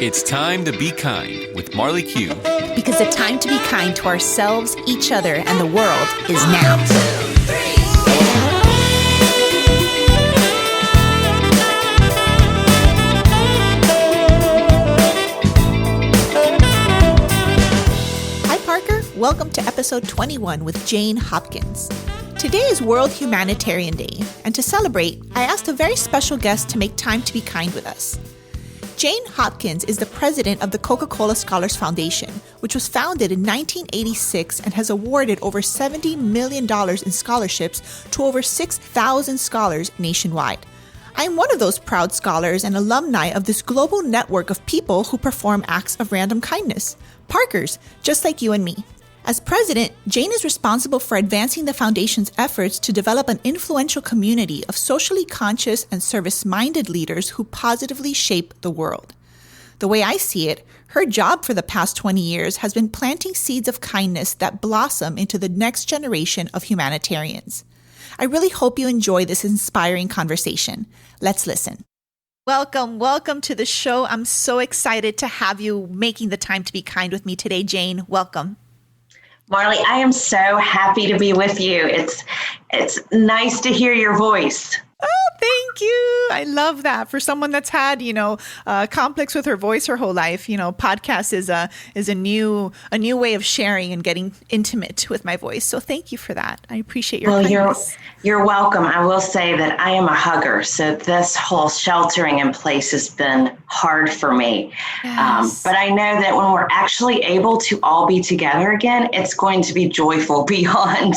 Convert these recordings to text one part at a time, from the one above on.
It's time to be kind with Marley Q. Because the time to be kind to ourselves, each other, and the world is now. 1, 2, 3. Hi, Parker. Welcome to episode 21 with Jane Hopkins. Today is World Humanitarian Day, and to celebrate, I asked a very special guest to make time to be kind with us. Jane Hopkins is the president of the Coca-Cola Scholars Foundation, which was founded in 1986 and has awarded over $70 million in scholarships to over 6,000 scholars nationwide. I am one of those proud scholars and alumni of this global network of people who perform acts of random kindness. Parkers, just like you and me. As president, Jane is responsible for advancing the foundation's efforts to develop an influential community of socially conscious and service-minded leaders who positively shape the world. The way I see it, her job for the past 20 years has been planting seeds of kindness that blossom into the next generation of humanitarians. I really hope you enjoy this inspiring conversation. Let's listen. Welcome to the show. I'm so excited to have you making the time to be kind with me today, Jane. Welcome. Marley, I am so happy to be with you. It's nice to hear your voice. Oh, thank you. I love that. For someone that's had, conflicts with her voice her whole life, podcast is a new way of sharing and getting intimate with my voice. So thank you for that. I appreciate your kindness. You're welcome. I will say that I am a hugger, so this whole sheltering in place has been hard for me. Yes. But I know that when we're actually able to all be together again, it's going to be joyful beyond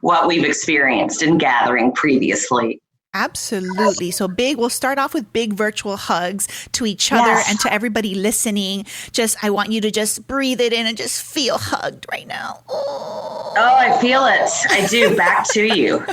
what we've experienced in gathering previously. Absolutely. So we'll start off with big virtual hugs to each other and to everybody listening. I want you to just breathe it in and just feel hugged right now. Oh, I feel it. I do. Back to you.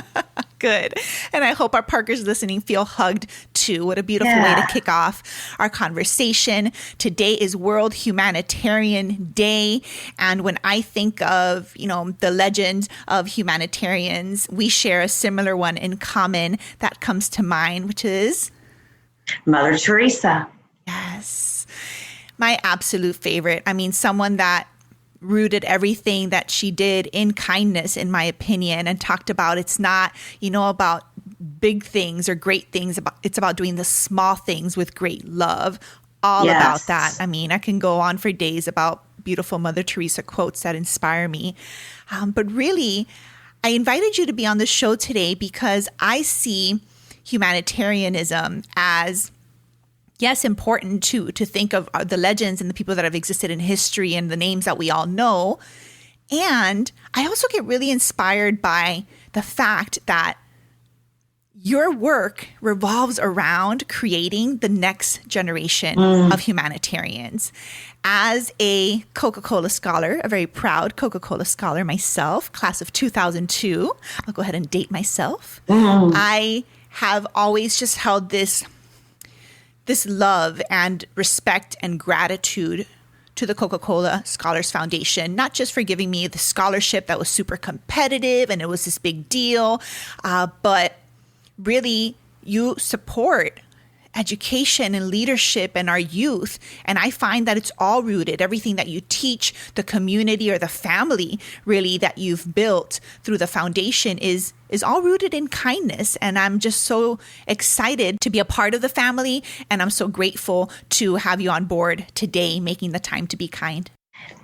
Good. And I hope our Parkers listening feel hugged too. What a beautiful way to kick off our conversation. Today is World Humanitarian Day. And when I think of, the legend of humanitarians, we share a similar one in common that comes to mind, which is Mother Teresa. Yes. My absolute favorite. I mean, someone that rooted everything that she did in kindness, in my opinion, and talked about it's not, about big things or great things. It's about doing the small things with great love. All about that. I mean, I can go on for days about beautiful Mother Teresa quotes that inspire me. But really, I invited you to be on the show today because I see humanitarianism as yes, important to think of the legends and the people that have existed in history and the names that we all know. And I also get really inspired by the fact that your work revolves around creating the next generation of humanitarians. As a Coca-Cola scholar, a very proud Coca-Cola scholar myself, class of 2002, I'll go ahead and date myself. I have always just held this love and respect and gratitude to the Coca-Cola Scholars Foundation, not just for giving me the scholarship that was super competitive and it was this big deal, but really you support education and leadership and our youth. And I find that it's all rooted, everything that you teach, the community or the family really that you've built through the foundation is all rooted in kindness. And I'm just so excited to be a part of the family. And I'm so grateful to have you on board today, making the time to be kind.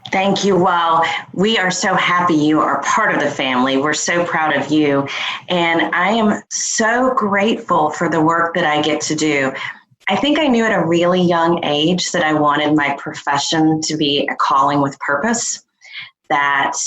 Thank you. Well, we are so happy you are part of the family. We're so proud of you. And I am so grateful for the work that I get to do. I think I knew at a really young age that I wanted my profession to be a calling with purpose, that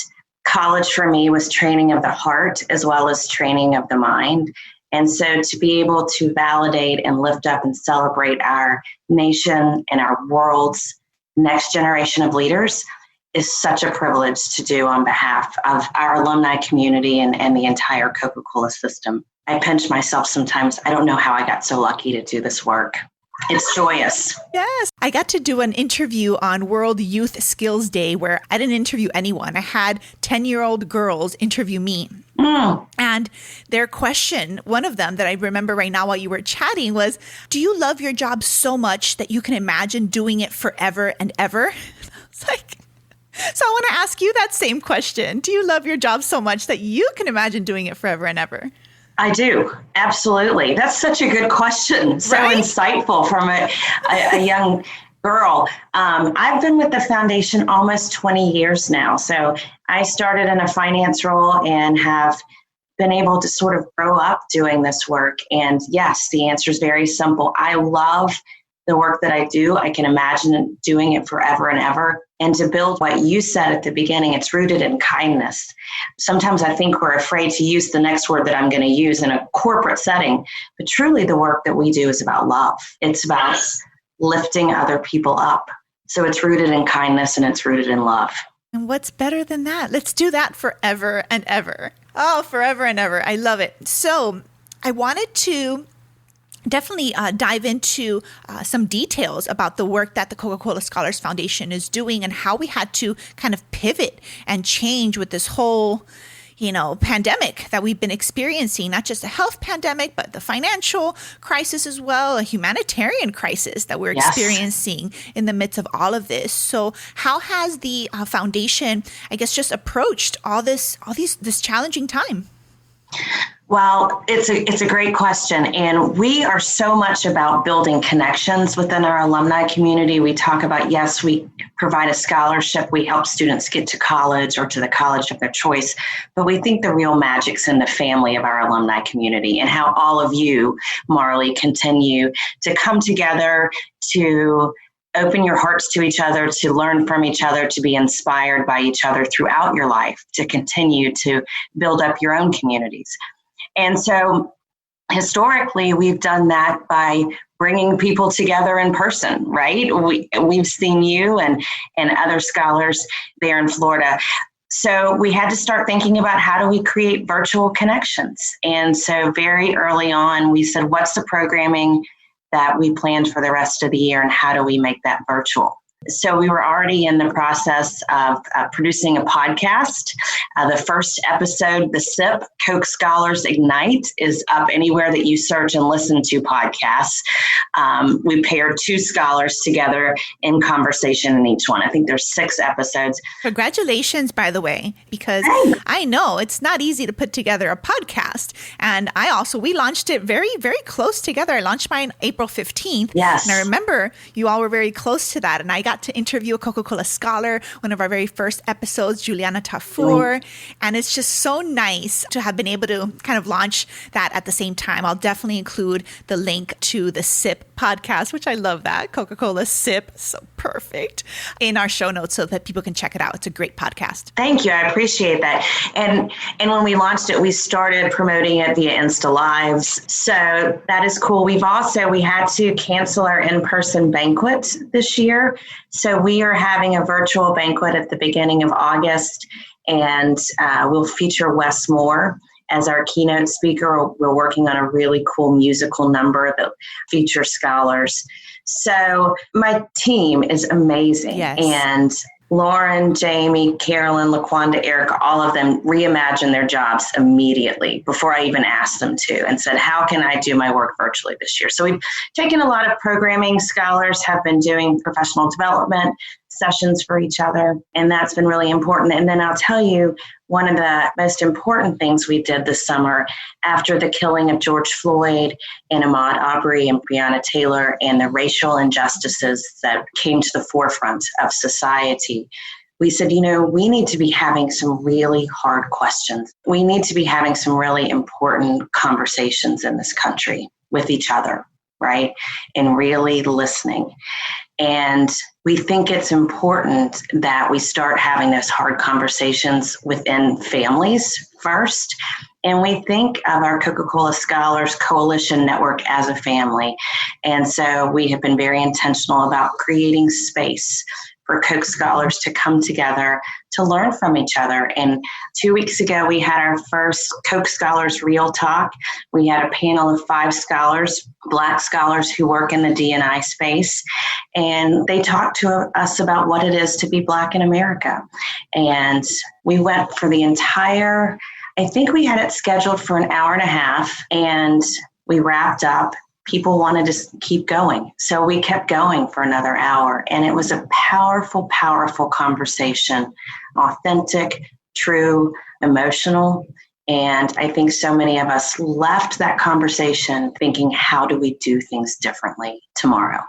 college for me was training of the heart as well as training of the mind. And so to be able to validate and lift up and celebrate our nation and our world's next generation of leaders is such a privilege to do on behalf of our alumni community and the entire Coca-Cola system. I pinch myself sometimes. I don't know how I got so lucky to do this work. It's joyous. Yes. I got to do an interview on World Youth Skills Day where I didn't interview anyone. I had 10-year-old girls interview me. And their question, one of them that I remember right now while you were chatting was, do you love your job so much that you can imagine doing it forever and ever? It's like, so I want to ask you that same question. Do you love your job so much that you can imagine doing it forever and ever? I do. Absolutely. That's such a good question. So insightful from a young girl. I've been with the foundation almost 20 years now. So I started in a finance role and have been able to sort of grow up doing this work. And yes, the answer is very simple. I love the work that I do. I can imagine doing it forever and ever. And to build what you said at the beginning, it's rooted in kindness. Sometimes I think we're afraid to use the next word that I'm going to use in a corporate setting, but truly the work that we do is about love. It's about lifting other people up. So it's rooted in kindness and it's rooted in love. And what's better than that? Let's do that forever and ever. Oh, forever and ever. I love it. So I wanted to definitely dive into some details about the work that the Coca-Cola Scholars Foundation is doing and how we had to kind of pivot and change with this whole, pandemic that we've been experiencing, not just a health pandemic, but the financial crisis as well, a humanitarian crisis that we're experiencing in the midst of all of this. So how has the foundation, I guess, just approached this challenging time? Well, it's a great question. And we are so much about building connections within our alumni community. We talk about, yes, we provide a scholarship. We help students get to college or to the college of their choice. But we think the real magic's in the family of our alumni community and how all of you, Marley, continue to come together to open your hearts to each other, to learn from each other, to be inspired by each other throughout your life, to continue to build up your own communities. And so historically, we've done that by bringing people together in person, right? We've seen you and other scholars there in Florida. So we had to start thinking about how do we create virtual connections. And so very early on, we said, what's the programming that we planned for the rest of the year and how do we make that virtual? So we were already in the process of producing a podcast. The first episode, The SIP, Coke Scholars Ignite, is up anywhere that you search and listen to podcasts. We paired two scholars together in conversation in each one. I think there's 6 episodes. Congratulations, by the way, because I know it's not easy to put together a podcast. And we launched it very, very close together. I launched mine April 15th. Yes. And I remember you all were very close to that. And I got to interview a Coca-Cola scholar, one of our very first episodes, Juliana Tafur. And it's just so nice to have been able to kind of launch that at the same time. I'll definitely include the link to the SIP podcast, which I love that, Coca-Cola SIP, so perfect, in our show notes so that people can check it out. It's a great podcast. Thank you. I appreciate that. And when we launched it, we started promoting it via Insta Lives. So that is cool. We had to cancel our in-person banquet this year. So we are having a virtual banquet at the beginning of August, and we'll feature Wes Moore as our keynote speaker. We're working on a really cool musical number that features scholars. So my team is amazing. Yes. And Lauren, Jamie, Carolyn, LaQuanda, Erica, all of them reimagined their jobs immediately before I even asked them to and said, how can I do my work virtually this year? So we've taken a lot of programming. Scholars have been doing professional development sessions for each other, and that's been really important. And then I'll tell you, one of the most important things we did this summer after the killing of George Floyd and Ahmaud Arbery and Breonna Taylor and the racial injustices that came to the forefront of society, we said, we need to be having some really hard questions. We need to be having some really important conversations in this country with each other, right? And really listening. And we think it's important that we start having those hard conversations within families first. And we think of our Coca-Cola Scholars Coalition Network as a family. And so we have been very intentional about creating space for Coke scholars to come together to learn from each other. And 2 weeks ago, we had our first Coke Scholars Real Talk. We had a panel of 5 scholars, Black scholars who work in the D&I space, and they talked to us about what it is to be Black in America. And we went for the entire, I think we had it scheduled for an hour and a half, and we wrapped up. People wanted to keep going. So we kept going for another hour. And it was a powerful, powerful conversation, authentic, true, emotional. And I think so many of us left that conversation thinking, how do we do things differently tomorrow?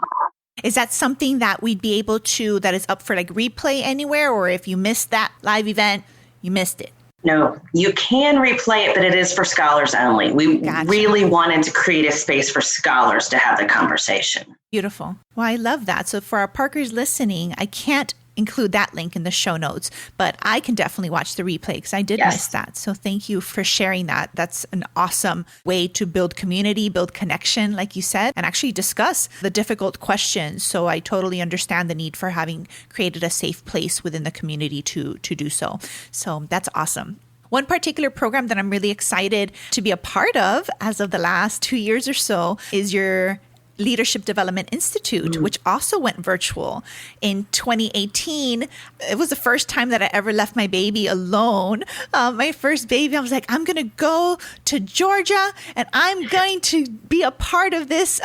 Is that something that we'd be able to, that is up for like replay anywhere? Or if you missed that live event, you missed it? No, you can replay it, but it is for scholars only. We really wanted to create a space for scholars to have the conversation. Beautiful. Well, I love that. So for our Parkers listening, I can't include that link in the show notes, but I can definitely watch the replay because I did miss that. So thank you for sharing that. That's an awesome way to build community, build connection, like you said, and actually discuss the difficult questions. So I totally understand the need for having created a safe place within the community to do so. So that's awesome. One particular program that I'm really excited to be a part of as of the last 2 years or so is your Leadership Development Institute, which also went virtual in 2018. It was the first time that I ever left my baby alone. My first baby, I was like, I'm going to go to Georgia and I'm going to be a part of this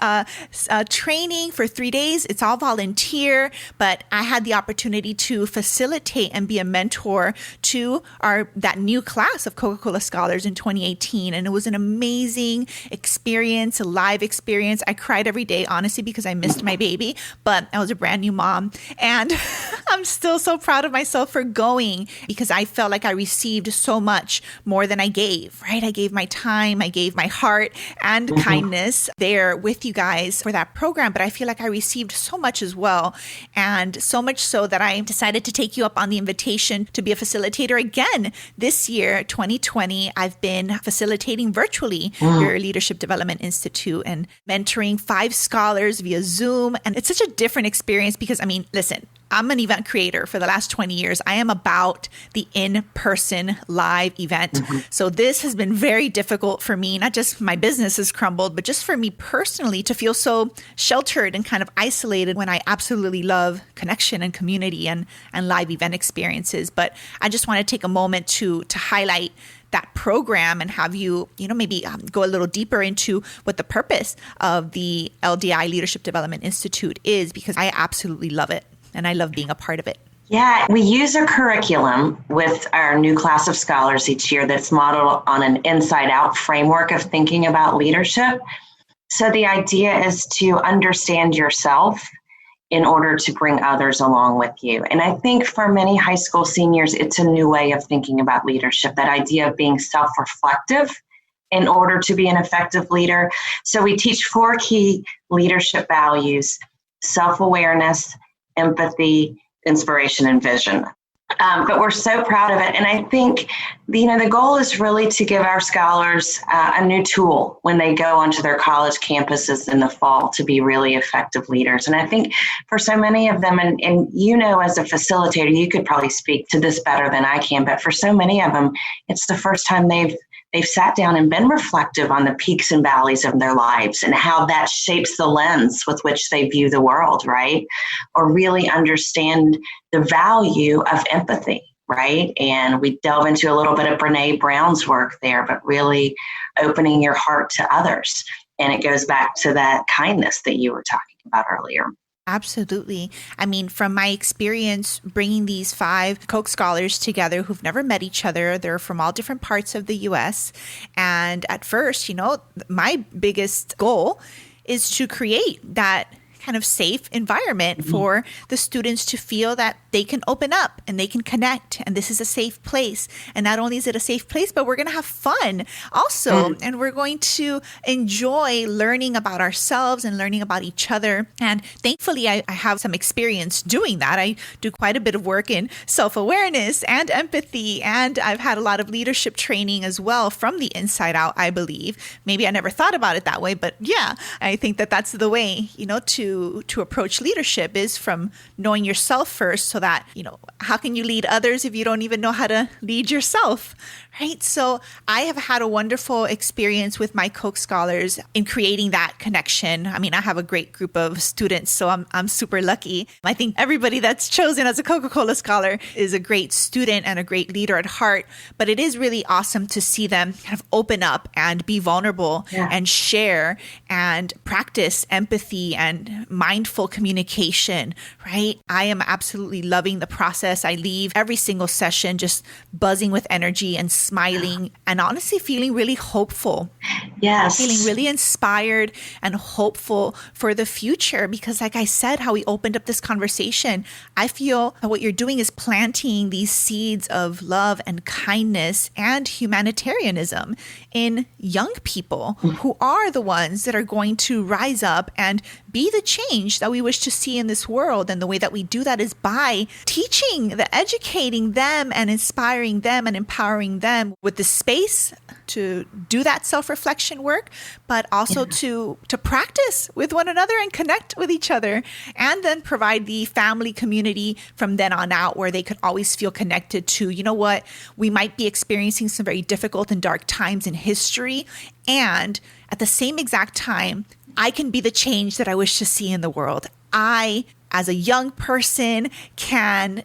training for 3 days. It's all volunteer, but I had the opportunity to facilitate and be a mentor to that new class of Coca-Cola Scholars in 2018. And it was an amazing experience, a live experience. I cried every day, honestly, because I missed my baby, but I was a brand new mom. And I'm still so proud of myself for going because I felt like I received so much more than I gave, right? I gave my time, I gave my heart and kindness there with you guys for that program. But I feel like I received so much as well. And so much so that I decided to take you up on the invitation to be a facilitator again. This year, 2020, I've been facilitating virtually your Leadership Development Institute and mentoring 5 scholars via Zoom. And it's such a different experience because, I mean, listen, I'm an event creator for the last 20 years. I am about the in-person live event. So this has been very difficult for me. Not just my business has crumbled, but just for me personally to feel so sheltered and kind of isolated when I absolutely love connection and community and live event experiences. But I just want to take a moment to highlight that program and have you, maybe go a little deeper into what the purpose of the LDI Leadership Development Institute is, because I absolutely love it. And I love being a part of it. Yeah, we use a curriculum with our new class of scholars each year that's modeled on an inside-out framework of thinking about leadership. So the idea is to understand yourself in order to bring others along with you. And I think for many high school seniors, it's a new way of thinking about leadership, that idea of being self-reflective in order to be an effective leader. So we teach 4 key leadership values: self-awareness, empathy, inspiration, and vision. But we're so proud of it. And I think, the goal is really to give our scholars a new tool when they go onto their college campuses in the fall to be really effective leaders. And I think for so many of them, and as a facilitator, you could probably speak to this better than I can, but for so many of them, it's the first time they've sat down and been reflective on the peaks and valleys of their lives and how that shapes the lens with which they view the world, right? Or really understand the value of empathy, right? And we delve into a little bit of Brene Brown's work there, but really opening your heart to others. And it goes back to that kindness that you were talking about earlier. Absolutely. I mean, from my experience bringing these 5 Coke scholars together who've never met each other, they're from all different parts of the U.S. And at first, my biggest goal is to create that kind of safe environment for the students to feel that they can open up and they can connect, and this is a safe place. And not only is it a safe place, but we're going to have fun also, and we're going to enjoy learning about ourselves and learning about each other. And thankfully, I have some experience doing that. I do quite a bit of work in self-awareness and empathy, and I've had a lot of leadership training as well from the inside out, I believe. Maybe I never thought about it that way, but yeah, I think that that's the way, to to approach leadership is from knowing yourself first, so that, how can you lead others if you don't even know how to lead yourself, right? So I have had a wonderful experience with my Coke scholars in creating that connection. I mean, I have a great group of students, so I'm super lucky. I think everybody that's chosen as a Coca-Cola Scholar is a great student and a great leader at heart, but it is really awesome to see them kind of open up and be vulnerable and share and practice empathy and mindful communication, right? I am absolutely loving the process. I leave every single session just buzzing with energy and smiling and honestly feeling really hopeful. Yes. Feeling really inspired and hopeful for the future, because like I said, how we opened up this conversation, I feel that what you're doing is planting these seeds of love and kindness and humanitarianism in young people who are the ones that are going to rise up and be the change that we wish to see in this world. And the way that we do that is by educating them and inspiring them and empowering them with the space to do that self-reflection work, but also to practice with one another and connect with each other, and then provide the family community from then on out where they could always feel connected to, we might be experiencing some very difficult and dark times in history, and at the same exact time, I can be the change that I wish to see in the world. I, as a young person, can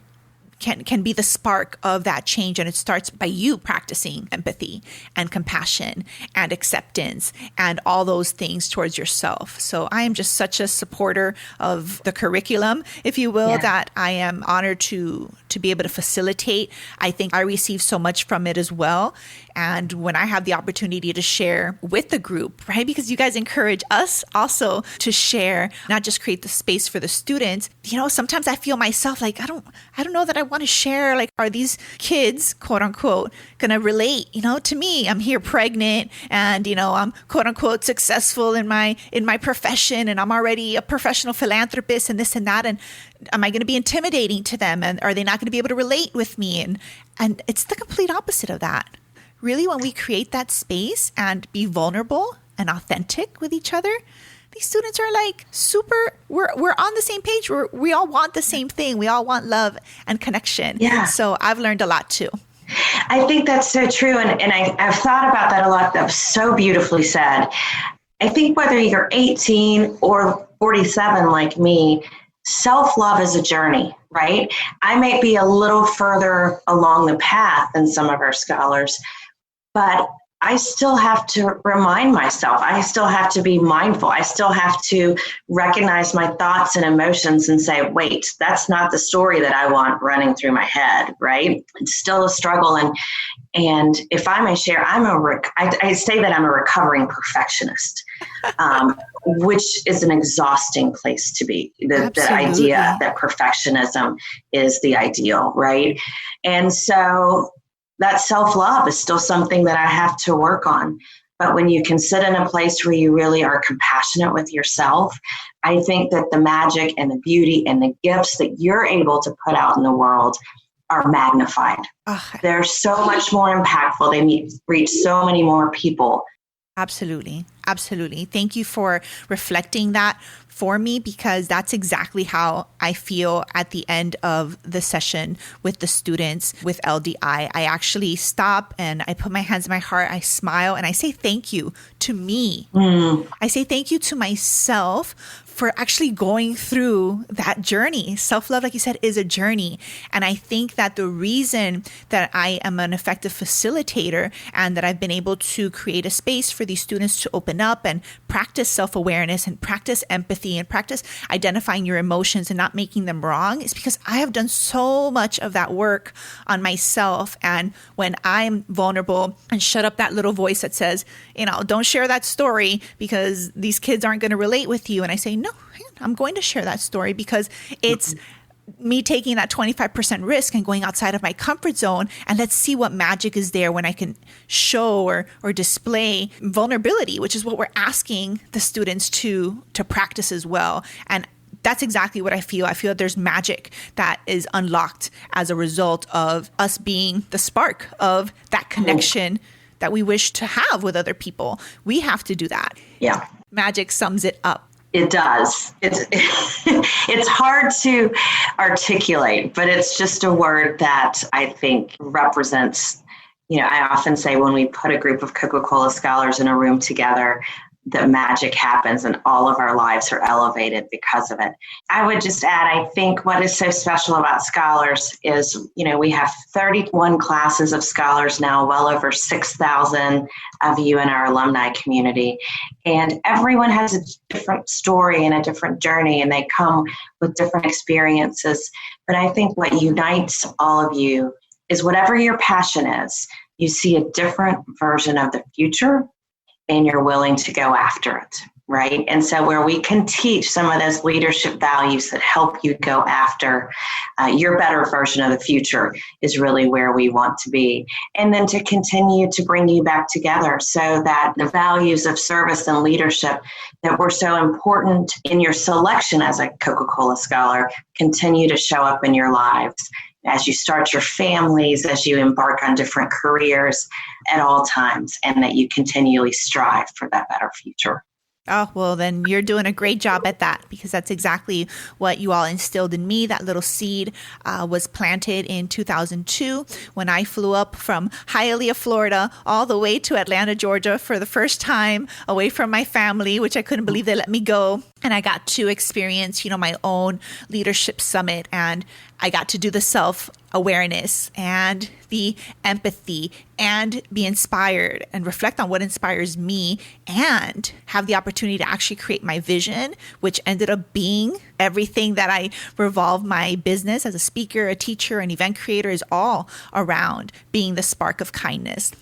be the spark of that change. And it starts by you practicing empathy and compassion and acceptance and all those things towards yourself. So I am just such a supporter of the curriculum, if you will, that I am honored to be able to facilitate. I think I receive so much from it as well. And when I have the opportunity to share with the group, right, because you guys encourage us also to share, not just create the space for the students. Sometimes I feel myself like, I don't know that I want to share, like, are these kids, quote unquote, going to relate, to me? I'm here pregnant and, I'm quote unquote successful in my profession, and I'm already a professional philanthropist and this and that. And am I going to be intimidating to them? And are they not going to be able to relate with me? And it's the complete opposite of that. Really, when we create that space and be vulnerable and authentic with each other, these students are like we're on the same page. We all want the same thing. We all want love and connection. Yeah. So I've learned a lot too. I think that's so true. And I've thought about that a lot. That was so beautifully said. I think whether you're 18 or 47 like me, self-love is a journey, right? I might be a little further along the path than some of our scholars, but I still have to remind myself. I still have to be mindful. I still have to recognize my thoughts and emotions and say, wait, that's not the story that I want running through my head, right? It's still a struggle. And if I may share, I say that I'm a recovering perfectionist, which is an exhausting place to be. The idea that perfectionism is the ideal, right? And so that self-love is still something that I have to work on. But when you can sit in a place where you really are compassionate with yourself, I think that the magic and the beauty and the gifts that you're able to put out in the world are magnified. They're so much more impactful. They reach so many more people. Absolutely. Absolutely. Thank you for reflecting that for me, because that's exactly how I feel at the end of the session with the students with LDI. I actually stop and I put my hands in my heart, I smile, and I say thank you to me. I say thank you to myself for actually going through that journey. Self-love, like you said, is a journey. And I think that the reason that I am an effective facilitator and that I've been able to create a space for these students to open up and practice self-awareness and practice empathy and practice identifying your emotions and not making them wrong is because I have done so much of that work on myself. And when I'm vulnerable and shut up that little voice that says, don't share that story because these kids aren't going to relate with you. And I say, no, I'm going to share that story because it's me taking that 25% risk and going outside of my comfort zone. And let's see what magic is there when I can show or display vulnerability, which is what we're asking the students to practice as well. And that's exactly what I feel. I feel that there's magic that is unlocked as a result of us being the spark of that connection that we wish to have with other people. We have to do that. Yeah. Magic sums it up. It does. It's hard to articulate, but it's just a word that I think represents, I often say when we put a group of Coca-Cola scholars in a room together, that magic happens and all of our lives are elevated because of it. I would just add, I think what is so special about scholars is, we have 31 classes of scholars now, well over 6,000 of you in our alumni community. And everyone has a different story and a different journey, and they come with different experiences. But I think what unites all of you is whatever your passion is, you see a different version of the future and you're willing to go after it, right? And so where we can teach some of those leadership values that help you go after your better version of the future is really where we want to be. And then to continue to bring you back together so that the values of service and leadership that were so important in your selection as a Coca-Cola Scholar continue to show up in your lives as you start your families, as you embark on different careers at all times, and that you continually strive for that better future. Oh, well, then you're doing a great job at that, because that's exactly what you all instilled in me. That little seed was planted in 2002 when I flew up from Hialeah, Florida, all the way to Atlanta, Georgia for the first time, away from my family, which I couldn't believe they let me go. And I got to experience, my own leadership summit, and I got to do the self-awareness and the empathy and be inspired and reflect on what inspires me and have the opportunity to actually create my vision, which ended up being everything that I revolve my business as a speaker, a teacher, an event creator is all around being the spark of kindness.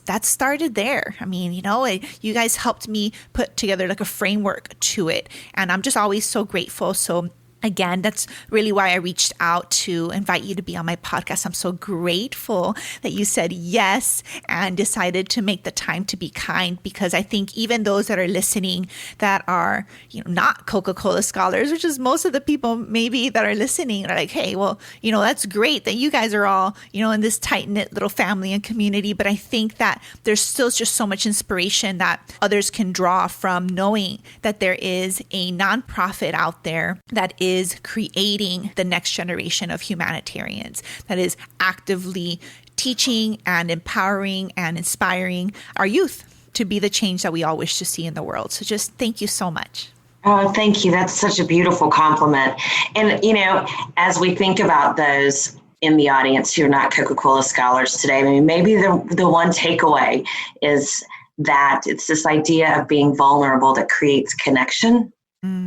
That started there. I mean, you guys helped me put together like a framework to it. And I'm just always so grateful. So again, that's really why I reached out to invite you to be on my podcast. I'm so grateful that you said yes and decided to make the time to be kind, because I think even those that are listening that are, not Coca-Cola scholars, which is most of the people maybe that are listening, are like, hey, well, that's great that you guys are all, in this tight-knit little family and community. But I think that there's still just so much inspiration that others can draw from knowing that there is a nonprofit out there that is creating the next generation of humanitarians, that is actively teaching and empowering and inspiring our youth to be the change that we all wish to see in the world. So just thank you so much. Oh, thank you. That's such a beautiful compliment. And, as we think about those in the audience who are not Coca-Cola scholars today, maybe the one takeaway is that it's this idea of being vulnerable that creates connection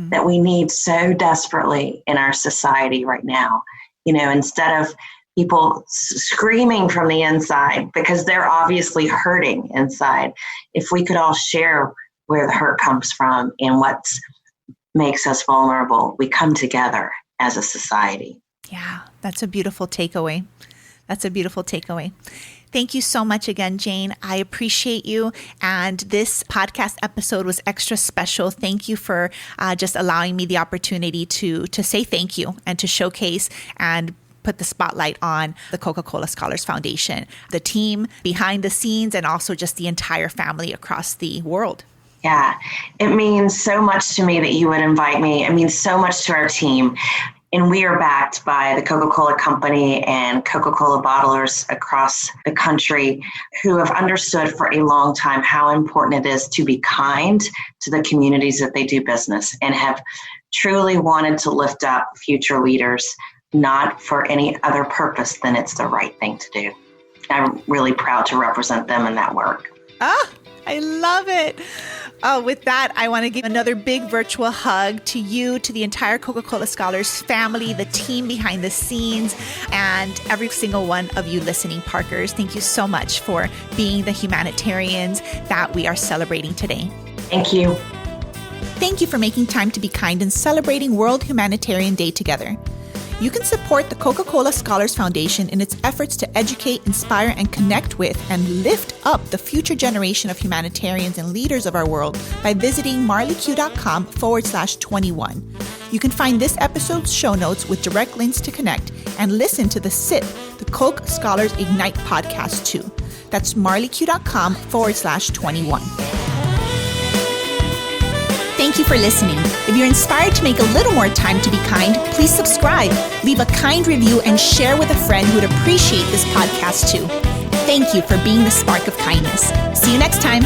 that we need so desperately in our society right now. Instead of people screaming from the inside because they're obviously hurting inside, if we could all share where the hurt comes from and what makes us vulnerable, we come together as a society. Yeah, that's a beautiful takeaway. Thank you so much again, Jane. I appreciate you. And this podcast episode was extra special. Thank you for just allowing me the opportunity to say thank you and to showcase and put the spotlight on the Coca-Cola Scholars Foundation, the team behind the scenes, and also just the entire family across the world. Yeah, it means so much to me that you would invite me. It means so much to our team. And we are backed by the Coca-Cola Company and Coca-Cola bottlers across the country who have understood for a long time how important it is to be kind to the communities that they do business, and have truly wanted to lift up future leaders, not for any other purpose than it's the right thing to do. I'm really proud to represent them in that work. I love it. With that, I want to give another big virtual hug to you, to the entire Coca-Cola Scholars family, the team behind the scenes, and every single one of you listening Parkers. Thank you so much for being the humanitarians that we are celebrating today. Thank you. Thank you for making time to be kind and celebrating World Humanitarian Day together. You can support the Coca-Cola Scholars Foundation in its efforts to educate, inspire, and connect with and lift up the future generation of humanitarians and leaders of our world by visiting marleyq.com/21. You can find this episode's show notes with direct links to connect and listen to the SIP, the Coke Scholars Ignite podcast too. That's marleyq.com/21. Thank you for listening. If you're inspired to make a little more time to be kind, please subscribe, leave a kind review, and share with a friend who would appreciate this podcast too. Thank you for being the spark of kindness. See you next time.